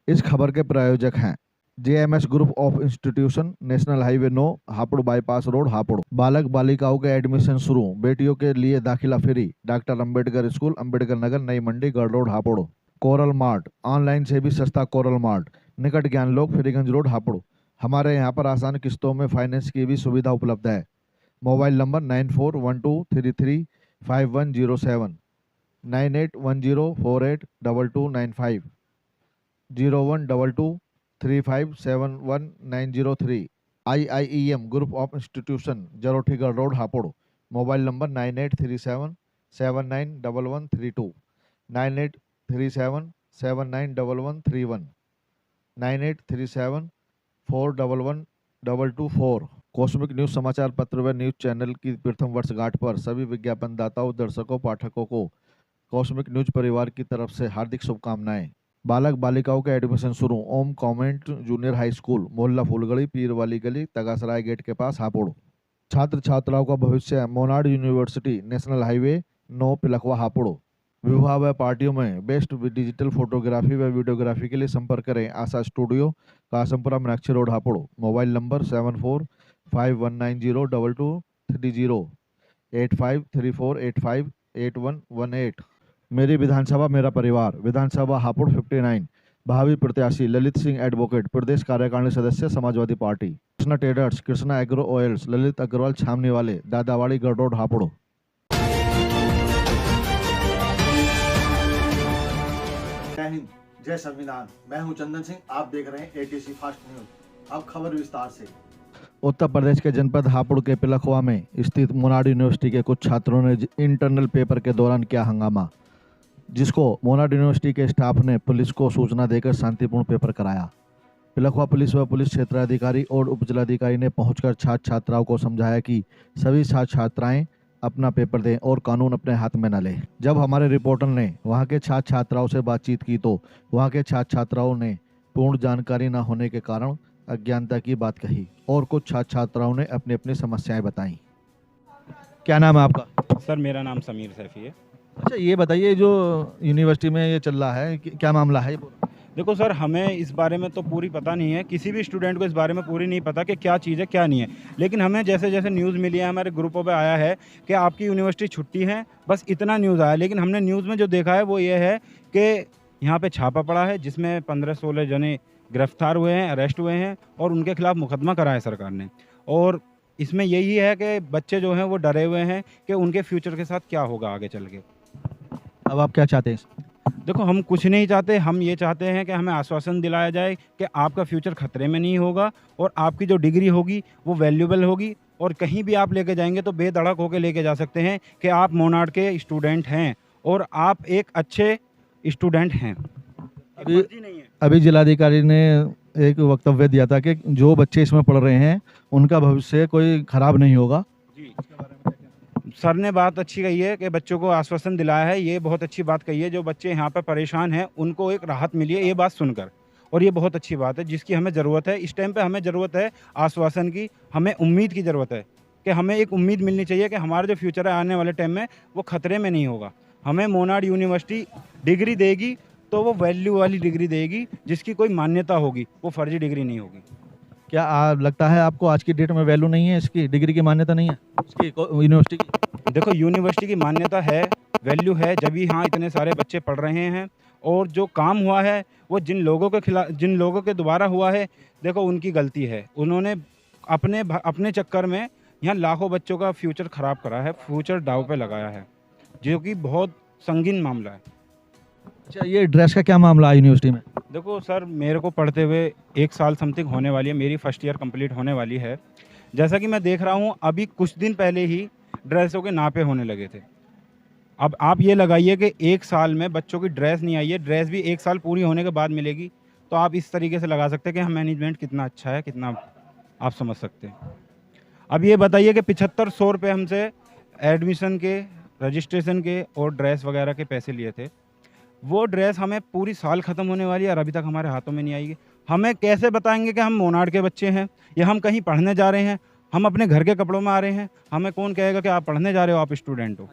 इस खबर के प्रायोजक हैं JMS group of institution, national highway 9, Hapur bypass road, Hapur. बालक बालिकाओं के एडमिशन शुरू, बेटियों के लिए दाखिला free. Doctor Ambedkar school, Ambedkar Nagar, Nai Mandi, Garh road, Hapur. Coral mart, online से भी सस्ता कोरल मार्ट, निकट ज्ञानलोक, फ्रीगंज रोड, हापुड़। हमारे यहाँ पर आसान किस्तों में फाइनेंस की भी सुविधा उपलब्ध है। Mobile number 9412335107, 9810482295, 01223571 903। IIEM group of institution, Jarothigarh road, Hapur. Mobile number 9837791132, 9837791131, 9837411224। Cosmic news समाचार पत्र व न्यूज चैनल की प्रथम वर्षगांठ पर सभी विज्ञापनदाताओं, दर्शकों, पाठकों को कॉस्मिक न्यूज परिवार की तरफ से हार्दिक शुभकामनाएं। बालक बालिकाओं के एडमिशन शुरू, ओम कॉन्वेंट जूनियर हाई स्कूल, मोहल्ला फूलगढ़ी, पीर वाली गली, तगासराय गेट के पास, हापुड़। छात्र छात्राओं का भविष्य, Monad university, national highway 9, Pilkhuwa, Hapur. विवाह व पार्टियों में बेस्ट डिजिटल फोटोग्राफी व वीडियोग्राफी के लिए संपर्क करें Asha studio, Kasampura, Meenakshi road, Hapur. Mobile number 7451902230, 8534858118। मेरी विधानसभा मेरा परिवार, विधानसभा हापुड़ 59। भावी प्रत्याशी ललित सिंह एडवोकेट, प्रदेश कार्यकारिणी सदस्य, Samajwadi Party. Krishna traders, Krishna agro oils, Lalit Agrawal छावनी वाले, दादावाड़ी, गढ़ रोड, हापुड़। जय हिंद, जय संविधान। मैं हूं चंदन सिंह, आप देख रहे हैं एटीसी फास्ट न्यूज। अब खबर विस्तार से। उत्तर प्रदेश के जनपद हापुड़ के पिलखवा में स्थित मोनाड यूनिवर्सिटी के कुछ छात्रों ने इंटरनल पेपर के दौरान किया हंगामा, जिसको मोनाड यूनिवर्सिटी के स्टाफ ने पुलिस को सूचना देकर शांतिपूर्ण पेपर कराया। पिलखवा पुलिस व पुलिस क्षेत्राधिकारी और उपजिलाधिकारी ने पहुंचकर छात्र छात्राओं को समझाया कि सभी छात्र छात्राएं अपना पेपर दें और कानून अपने हाथ में न लें। जब हमारे रिपोर्टर ने वहां के छात्र छात्राओं से बातचीत की तो वहां के छात्र छात्राओं ने पूर्ण जानकारी न होने के कारण अज्ञानता की बात कही और कुछ छात्र छात्राओं ने अपनी अपनी समस्याएं बताई। क्या नाम है आपका? सर मेरा नाम समीर सैफी है। अच्छा, ये बताइए, जो यूनिवर्सिटी में ये चल रहा है, क्या मामला है? देखो सर, हमें इस बारे में तो पूरी पता नहीं है, किसी भी स्टूडेंट को इस बारे में पूरी नहीं पता कि क्या चीज़ है क्या नहीं है। लेकिन हमें जैसे जैसे न्यूज़ मिली है, हमारे ग्रुपों पे आया है कि आपकी यूनिवर्सिटी छुट्टी है, बस इतना न्यूज़ आया। लेकिन हमने न्यूज़ में जो देखा है वो ये है कि यहाँ पे छापा पड़ा है, जिसमें 15-16 जने गिरफ्तार हुए हैं, अरेस्ट हुए हैं और उनके खिलाफ मुकदमा कराया सरकार ने। और इसमें यही है कि बच्चे जो हैं वो डरे हुए हैं कि उनके फ्यूचर के साथ क्या होगा आगे चल के। अब आप क्या चाहते हैं? देखो, हम कुछ नहीं चाहते, हम ये चाहते हैं कि हमें आश्वासन दिलाया जाए कि आपका फ्यूचर खतरे में नहीं होगा और आपकी जो डिग्री होगी वो वैल्यूएबल होगी और कहीं भी आप लेके जाएंगे तो बेधड़क होकर लेके जा सकते हैं कि आप मोनाड के स्टूडेंट हैं और आप एक अच्छे स्टूडेंट हैं। अभी जिलाधिकारी ने एक वक्तव्य दिया था कि जो बच्चे इसमें पढ़ रहे हैं उनका भविष्य कोई खराब नहीं होगा। जी, सर ने बात अच्छी कही है कि बच्चों को आश्वासन दिलाया है, ये बहुत अच्छी बात कही है। जो बच्चे यहाँ पर परेशान हैं उनको एक राहत मिली है ये बात सुनकर, और ये बहुत अच्छी बात है जिसकी हमें ज़रूरत है। इस टाइम पे हमें ज़रूरत है आश्वासन की, हमें उम्मीद की ज़रूरत है कि हमें एक उम्मीद मिलनी चाहिए कि हमारा जो फ्यूचर है आने वाले टाइम में वो खतरे में नहीं होगा। हमें मोनाड यूनिवर्सिटी डिग्री देगी तो वो वैल्यू वाली डिग्री देगी जिसकी कोई मान्यता होगी, वो फर्जी डिग्री नहीं होगी। क्या लगता है आपको आज की डेट में वैल्यू नहीं है, इसकी डिग्री की मान्यता नहीं है इसकी यूनिवर्सिटी की? देखो, यूनिवर्सिटी की मान्यता है, वैल्यू है, जब भी यहाँ इतने सारे बच्चे पढ़ रहे हैं। और जो काम हुआ है वो जिन लोगों के खिलाफ, जिन लोगों के द्वारा हुआ है, देखो उनकी गलती है। उन्होंने अपने चक्कर में यहाँ लाखों बच्चों का फ्यूचर ख़राब करा है, फ्यूचर दाव पे लगाया है, जो कि बहुत संगीन मामला है। अच्छा, ये ड्रेस का क्या मामला है यूनिवर्सिटी में? देखो सर, मेरे को पढ़ते हुए 1 साल समथिंग होने वाली है, मेरी फर्स्ट ईयर कंप्लीट होने वाली है। जैसा कि मैं देख रहा हूँ अभी कुछ दिन पहले ही ड्रेसों के नापे होने लगे थे। अब आप ये लगाइए कि 1 साल में बच्चों की ड्रेस नहीं आई है, ड्रेस भी 1 साल पूरी होने के बाद मिलेगी। तो आप इस तरीके से लगा सकते हैं कि हम मैनेजमेंट कितना अच्छा है, कितना आप समझ सकते हैं। अब ये बताइए कि 7500 रुपये हमसे एडमिशन के, रजिस्ट्रेशन के और ड्रेस वगैरह के पैसे लिए थे। वो ड्रेस हमें पूरी साल ख़त्म होने वाली है और अभी तक हमारे हाथों में नहीं आएगी। हमें कैसे बताएंगे कि हम मोनाड के बच्चे हैं या हम कहीं पढ़ने जा रहे हैं? हम अपने घर के कपड़ों में आ रहे हैं, हमें कौन कहेगा कि आप पढ़ने जा रहे हो, आप स्टूडेंट हो?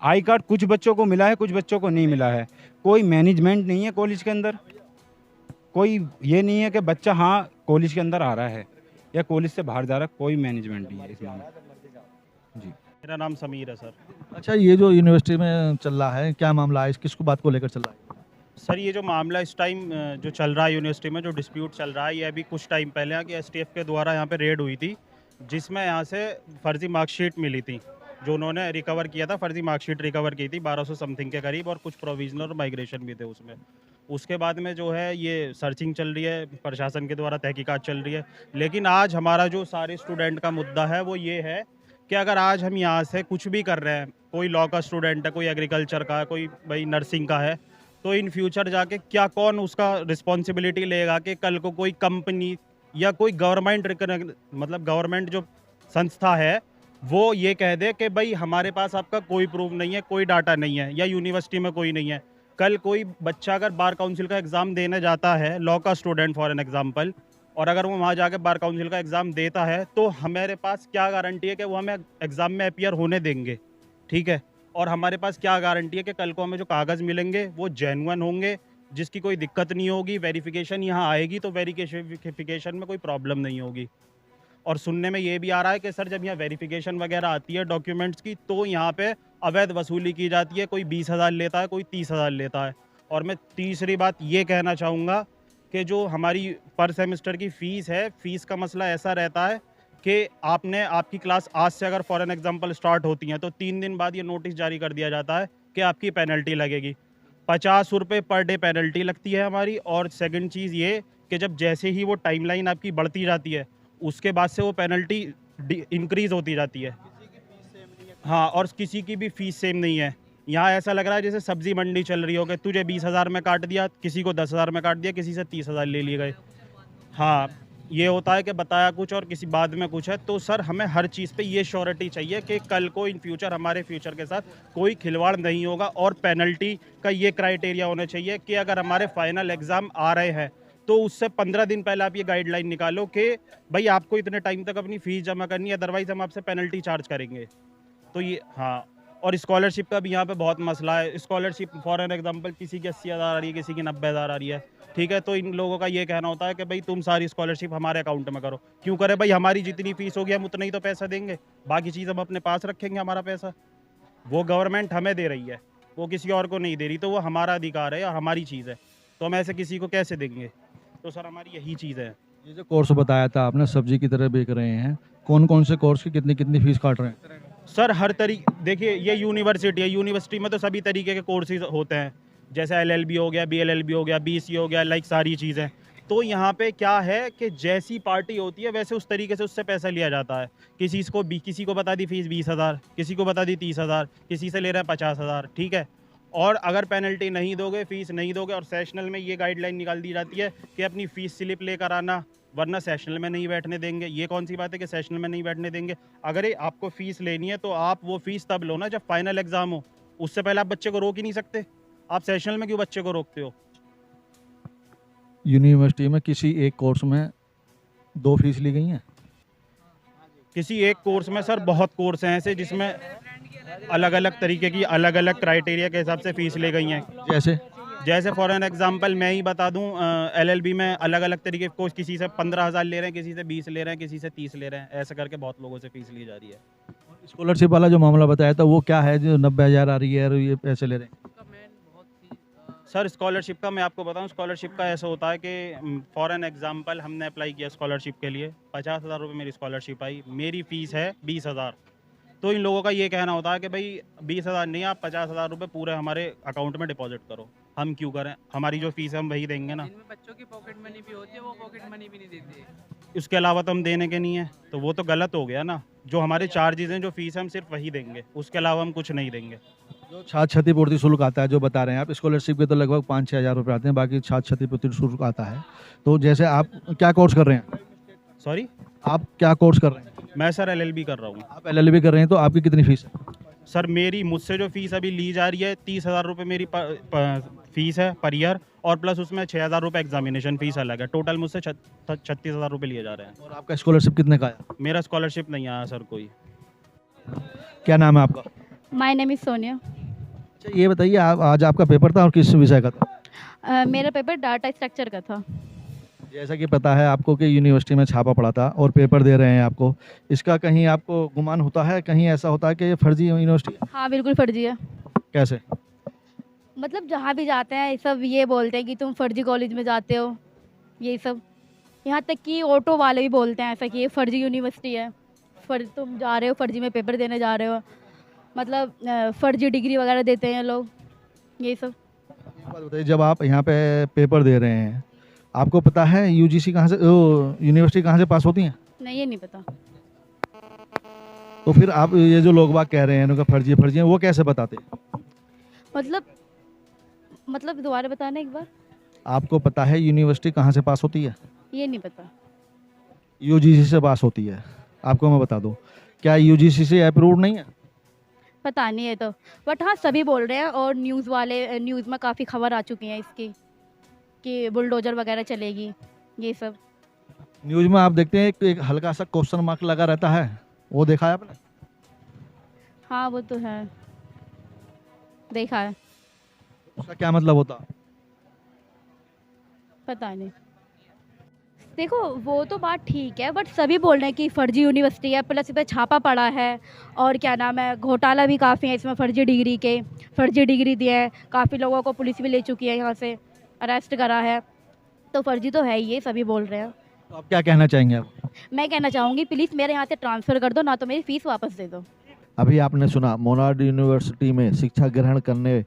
आई कार्ड कुछ बच्चों को मिला है, कुछ बच्चों को नहीं मिला है। कोई मैनेजमेंट नहीं है कॉलेज के अंदर। कोई ये नहीं है कि बच्चा हाँ कॉलेज के अंदर आ रहा है या कॉलेज से बाहर जा रहा है, कोई मैनेजमेंट नहीं है इस मामले। जी मेरा नाम समीर है सर। अच्छा, ये जो यूनिवर्सिटी में चल रहा है, क्या मामला है, किसको बात को लेकर चल रहा है? सर ये जो मामला इस टाइम जो चल रहा है यूनिवर्सिटी में, जो डिस्प्यूट चल रहा है, ये अभी कुछ टाइम पहले यहाँ की एसटीएफ के द्वारा यहाँ पे रेड हुई थी, जिसमें यहाँ से फर्जी मार्कशीट मिली थी, जो उन्होंने रिकवर किया था। फर्जी मार्कशीट रिकवर की थी 1200 समथिंग के करीब, और कुछ प्रोविजनल और माइग्रेशन भी थे उसमें। उसके बाद में जो है ये सर्चिंग चल रही है, प्रशासन के द्वारा तहकीकात चल रही है। लेकिन आज हमारा जो सारे स्टूडेंट का मुद्दा है वो ये है कि अगर आज हम यहाँ से कुछ भी कर रहे हैं, कोई लॉ का स्टूडेंट है, कोई एग्रीकल्चर का है, कोई भाई नर्सिंग का है, तो इन फ्यूचर जाके क्या कौन उसका रिस्पॉन्सिबिलिटी लेगा कि कल को कोई कंपनी या कोई गवर्नमेंट मतलब गवर्नमेंट जो संस्था है वो ये कह दे कि भाई हमारे पास आपका कोई प्रूफ नहीं है, कोई डाटा नहीं है, या यूनिवर्सिटी में कोई नहीं है। कल कोई बच्चा अगर बार काउंसिल का एग्ज़ाम देने जाता है, लॉ का स्टूडेंट फॉर एन एग्जांपल, और अगर वो वहाँ जाके बार काउंसिल का एग्ज़ाम देता है, तो हमारे पास क्या गारंटी है कि वो हमें एग्ज़ाम में अपीयर होने देंगे, ठीक है? और हमारे पास क्या गारंटी है कि कल को हमें जो कागज़ मिलेंगे वो जेन्युइन होंगे, जिसकी कोई दिक्कत नहीं होगी, वेरिफिकेशन यहाँ आएगी तो वेरिफिकेशन में कोई प्रॉब्लम नहीं होगी। और सुनने में ये भी आ रहा है कि सर जब यहाँ वेरिफिकेशन वगैरह आती है डॉक्यूमेंट्स की, तो यहाँ पे अवैध वसूली की जाती है, कोई 20,000 लेता है, कोई 30,000 लेता है। और मैं तीसरी बात ये कहना चाहूँगा कि जो हमारी पर सेमेस्टर की फ़ीस है, फ़ीस का मसला ऐसा रहता है कि आपकी क्लास आज से अगर फॉर एन एग्जांपल स्टार्ट होती हैं, तो 3 दिन बाद ये नोटिस जारी कर दिया जाता है कि आपकी पेनल्टी लगेगी। 50 रुपये पर डे पेनल्टी लगती है हमारी। और सेकंड चीज़ ये कि जब जैसे ही वो टाइमलाइन आपकी बढ़ती जाती है, उसके बाद से वो पेनल्टी इंक्रीज़ होती जाती है। हाँ, और किसी की भी फ़ीस सेम नहीं है। यहाँ ऐसा लग रहा है जैसे सब्ज़ी मंडी चल रही हो कि तुझे 20,000 में काट दिया, किसी को 10,000 में काट दिया, किसी से 30,000 ले लिए गए। हाँ, ये होता है कि बताया कुछ और किसी बाद में कुछ है। तो सर हमें हर चीज़ पे ये श्योरिटी चाहिए कि कल को इन फ्यूचर हमारे फ्यूचर के साथ कोई खिलवाड़ नहीं होगा। और पेनल्टी का ये क्राइटेरिया होना चाहिए कि अगर हमारे फाइनल एग्ज़ाम आ रहे हैं, तो उससे 15 दिन पहले आप ये गाइडलाइन निकालो कि भाई आपको इतने टाइम तक अपनी फ़ीस जमा करनी है, अदरवाइज़ हम आपसे पेनल्टी चार्ज करेंगे। तो ये हाँ। और स्कॉलरशिप का भी यहाँ पे बहुत मसला है। स्कॉलरशिप फॉर एन एग्जांपल किसी की 80,000 आ रही है, किसी की 90,000 आ रही है, ठीक है? तो इन लोगों का ये कहना होता है कि भाई तुम सारी स्कॉलरशिप हमारे अकाउंट में करो। क्यों करें भाई? हमारी जितनी फ़ीस होगी हम उतना ही तो पैसा देंगे, बाकी चीज़ हम अपने पास रखेंगे। हमारा पैसा वो गवर्नमेंट हमें दे रही है, वो किसी और को नहीं दे रही, तो वो हमारा अधिकार है या हमारी चीज़ है, तो हम ऐसे किसी को कैसे देंगे? तो सर हमारी यही चीज़ है। ये जो कोर्स बताया था आपने, सब्जी की तरह बेच रहे हैं, कौन कौन से कोर्स की कितनी कितनी फीस काट रहे हैं? सर हर देखिए ये यूनिवर्सिटी है, यूनिवर्सिटी में तो सभी तरीके के कोर्सेज होते हैं, जैसे LLB हो गया, BLLB हो गया, BC हो गया, लाइक सारी चीज़ें। तो यहाँ पे क्या है कि जैसी पार्टी होती है वैसे उस तरीके से उससे पैसा लिया जाता है। किसी को बता दी फीस 20,000, किसी को बता दी 30,000, किसी से ले रहा है 50,000, ठीक है? और अगर पेनल्टी नहीं दोगे, फीस नहीं दोगे, और सेशनल में ये गाइडलाइन निकाल दी जाती है कि अपनी फ़ीस स्लिप लेकर आना, वरना सेशनल में नहीं बैठने देंगे। ये कौन सी बात है कि सेशनल में नहीं बैठने देंगे? अगर ये आपको फ़ीस लेनी है तो आप वो फ़ीस तब लो ना जब फाइनल एग्ज़ाम हो। उससे पहले आप बच्चे को रोक ही नहीं सकते। आप सेशनल में क्यों बच्चे को रोकते हो? यूनिवर्सिटी में किसी एक कोर्स में 2 फीस ली गई हैं? किसी एक कोर्स में सर बहुत कोर्स हैं ऐसे जिसमें अलग अलग तरीके की अलग अलग क्राइटेरिया के हिसाब से फ़ीस ले गई हैं। जैसे फॉर एन एग्जांपल मैं ही बता दूं, LLB में अलग अलग तरीके के कोर्स, किसी से 15,000 ले रहे हैं, किसी से 20 ले रहे हैं, किसी से 30 ले रहे हैं, ऐसे करके बहुत लोगों से फ़ीस ली जा रही है। स्कॉलरशिप वाला जो मामला बताया था वो क्या है जो 90,000 आ रही है और ये पैसे ले रहे हैं? सर स्कॉलरशिप का मैं आपको बताऊं, स्कॉलरशिप का ऐसा होता है कि फॉर एन एग्जांपल हमने अप्लाई किया स्कॉलरशिप के लिए, 50,000 रुपये मेरी स्कॉलरशिप आई, मेरी फ़ीस है 20,000। तो इन लोगों का ये कहना होता है कि भाई 20,000 नहीं, आप 50,000 रुपये पूरे हमारे अकाउंट में डिपॉजिट करो। हम क्यों करें? हमारी जो फीस है हम वही देंगे ना। इनमें बच्चों की पॉकेट मनी भी होती है, वो पॉकेट मनी भी नहीं देती है। उसके अलावा तो हम देने के नहीं है, तो वो तो गलत हो गया ना। जो हमारे चार्जेज हैं, जो फीस है, हम सिर्फ वही देंगे, उसके अलावा हम कुछ नहीं देंगे। जो छात्र क्षतिपूर्ति शुल्क आता है जो बता रहे हैं आप, स्कॉलरशिप के तो लगभग 5-6 हज़ार रुपये आते हैं, बाकी छात्र क्षतिपूर्ति शुल्क आता है। तो जैसे आप क्या कोर्स कर रहे हैं? सॉरी, आप क्या कोर्स कर रहे हैं? मैं सर LLB कर रहा हूँ। आप LLB कर रहे हैं, तो आपकी कितनी फीस है? सर मेरी मुझसे जो फ़ीस अभी ली जा रही है 30,000 रुपये मेरी फ़ीस है पर ईयर, और प्लस उसमें 6,000 रुपये एग्जामिनेशन फ़ीस अलग है। टोटल मुझसे 36,000 रुपये लिए जा रहे हैं। और आपका स्कॉलरशिप कितने का आया? मेरा स्कॉलरशिप नहीं आया सर कोई। क्या नाम है आपका? My name is Sonia. अच्छा, ये बताइए, आप आज आपका पेपर था और किस विषय का था? मेरा पेपर डाटा स्ट्रक्चर का था। जैसा कि पता है आपको कि यूनिवर्सिटी में छापा पड़ा था और पेपर दे रहे हैं आपको, इसका कहीं आपको गुमान होता है, कहीं ऐसा होता है कि ये फर्जी यूनिवर्सिटी है? हाँ, बिल्कुल फर्जी है। कैसे? मतलब जहाँ भी जाते हैं सब ये बोलते हैं कि तुम फर्जी कॉलेज में जाते हो, यही सब। यहाँ तक कि ऑटो वाले भी बोलते हैं ऐसा कि ये फर्जी यूनिवर्सिटी है, तुम जा रहे हो फर्जी में पेपर देने जा रहे हो, मतलब फर्जी डिग्री वगैरह देते हैं लोग, यही सब। एक बात बताइए, जब आप यहाँ पे पेपर दे रहे हैं, आपको पता है यूजीसी कहाँ से, यूनिवर्सिटी कहाँ से पास होती हैं? नहीं, ये नहीं पता। तो फिर आप ये जो लोग बाग कह रहे हैं इनका फर्जी फर्जी है, वो कैसे बताते हैं? मतलब दोबारा बताना एक बार। आपको पता है यूनिवर्सिटी कहाँ से पास होती है? ये नहीं पता। यूजीसी से पास होती है। आपको मैं बता दूं, क्या यूजीसी से अप्रूव्ड नहीं है? पता नहीं है तो, बट हाँ सभी बोल रहे हैं और न्यूज़ में काफ़ी खबर आ चुकी है इसकी कि बुलडोजर वगैरह चलेगी, ये सब। न्यूज़ में आप देखते हैं एक हल्का सा क्वेश्चन मार्क लगा रहता है, वो देखा है आपने? हाँ वो तो है, देखा है। उसका क्या मतलब होता? पता नहीं। देखो वो तो बात ठीक है, बट सभी बोल रहे हैं कि फर्जी यूनिवर्सिटी है, प्लस इस पे छापा पड़ा है और क्या नाम है, घोटाला भी काफ़ी है इसमें, फर्जी डिग्री दिए हैं, काफ़ी लोगों को पुलिस भी ले चुकी है, यहाँ से अरेस्ट करा है, तो फर्जी तो है ही, ये सभी बोल रहे हैं। तो आप क्या कहना चाहेंगे आप? मैं कहना चाहूँगी प्लीज़ मेरे यहाँ से ट्रांसफ़र कर दो, ना तो मेरी फ़ीस वापस दे दो। अभी आपने सुना मोनार्ड यूनिवर्सिटी में शिक्षा ग्रहण करने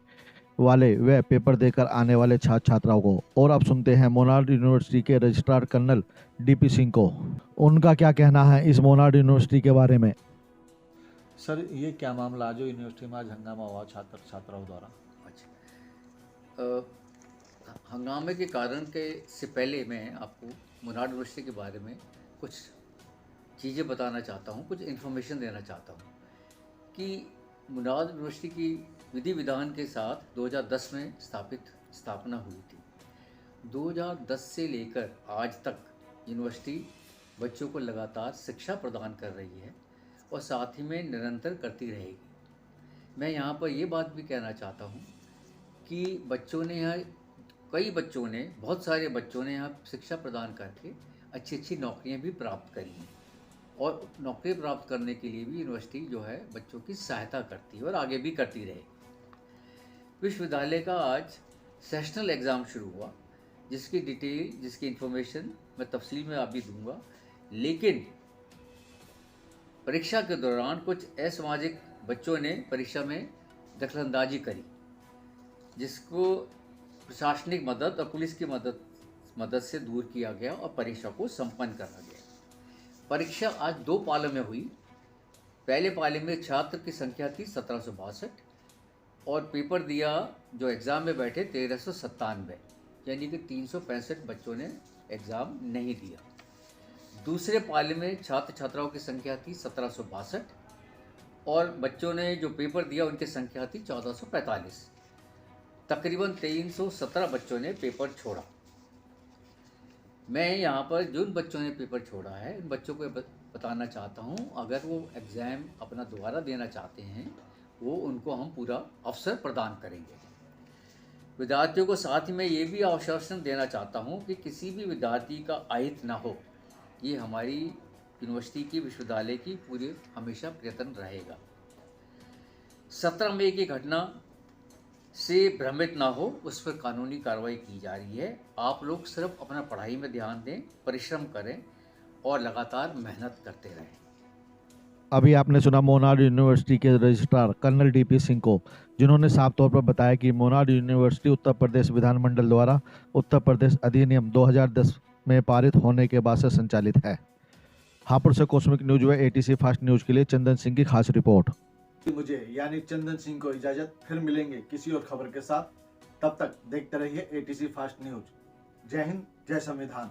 वाले व पेपर देकर आने वाले छात्र छात्राओं को, और अब सुनते हैं मोनार्ड यूनिवर्सिटी के रजिस्ट्रार कर्नल डीपी सिंह को। उनका क्या कहना है इस मोनार्ड यूनिवर्सिटी के बारे में। सर ये क्या मामला आज जो यूनिवर्सिटी में आज हंगामा हुआ छात्र छात्राओं द्वारा? हंगामे के कारण के से पहले मैं आपको मोनार्ड यूनिवर्सिटी के बारे में कुछ चीज़ें बताना चाहता हूँ, कुछ इन्फॉर्मेशन देना चाहता हूँ कि मोनार्ड यूनिवर्सिटी की विधि विधान के साथ 2010 में स्थापना हुई थी। 2010 से लेकर आज तक यूनिवर्सिटी बच्चों को लगातार शिक्षा प्रदान कर रही है और साथ ही में निरंतर करती रहेगी। मैं यहाँ पर ये बात भी कहना चाहता हूँ कि बहुत सारे बच्चों ने यहाँ शिक्षा प्रदान करके अच्छी अच्छी नौकरियाँ भी प्राप्त करी हैं और नौकरी प्राप्त करने के लिए भी यूनिवर्सिटी जो है बच्चों की सहायता करती है और आगे भी करती रहेगी। विश्वविद्यालय का आज सेशनल एग्ज़ाम शुरू हुआ, जिसकी डिटेल, जिसकी इन्फॉर्मेशन मैं तफसील में अभी दूंगा, लेकिन परीक्षा के दौरान कुछ असामाजिक बच्चों ने परीक्षा में दखलंदाजी करी, जिसको प्रशासनिक मदद और पुलिस की मदद से दूर किया गया और परीक्षा को संपन्न करा गया। परीक्षा आज 2 पालों में हुई। पहले पाले में छात्र की संख्या थी 1762 और पेपर दिया जो एग्ज़ाम में बैठे 1397, यानी कि 365 बच्चों ने एग्ज़ाम नहीं दिया। दूसरे पाले में छात्र छात्राओं की संख्या थी 1762 और बच्चों ने जो पेपर दिया उनकी संख्या थी 1445। तकरीबन 317 बच्चों ने पेपर छोड़ा। मैं यहाँ पर जिन बच्चों ने पेपर छोड़ा है उन बच्चों को बताना चाहता हूँ, अगर वो एग्ज़ाम अपना दोबारा देना चाहते हैं वो उनको हम पूरा अवसर प्रदान करेंगे। विद्यार्थियों को साथ ही मैं ये भी आश्वासन देना चाहता हूँ कि किसी भी विद्यार्थी का अहित ना हो, ये हमारी यूनिवर्सिटी की विश्वविद्यालय की पूरे हमेशा प्रयत्न रहेगा। 17 मई की घटना से भ्रमित ना हो, उस पर कानूनी कार्रवाई की जा रही है। आप लोग सिर्फ अपना पढ़ाई में ध्यान दें, परिश्रम करें और लगातार मेहनत करते रहें। अभी आपने सुना मोनार्ड यूनिवर्सिटी के रजिस्ट्रार कर्नल डीपी सिंह को, जिन्होंने साफ तौर पर बताया कि मोनार्ड यूनिवर्सिटी उत्तर प्रदेश विधानमंडल द्वारा उत्तर प्रदेश अधिनियम 2010 में पारित होने के बाद से संचालित है। हापुड़ से कॉस्मिक न्यूज व एटीसी फास्ट न्यूज के लिए चंदन सिंह की खास रिपोर्ट। मुझे यानी चंदन सिंह को इजाजत, फिर मिलेंगे किसी और खबर के साथ। तब तक देखते रहिए एटीसी फास्ट न्यूज। जय हिंद, जय संविधान।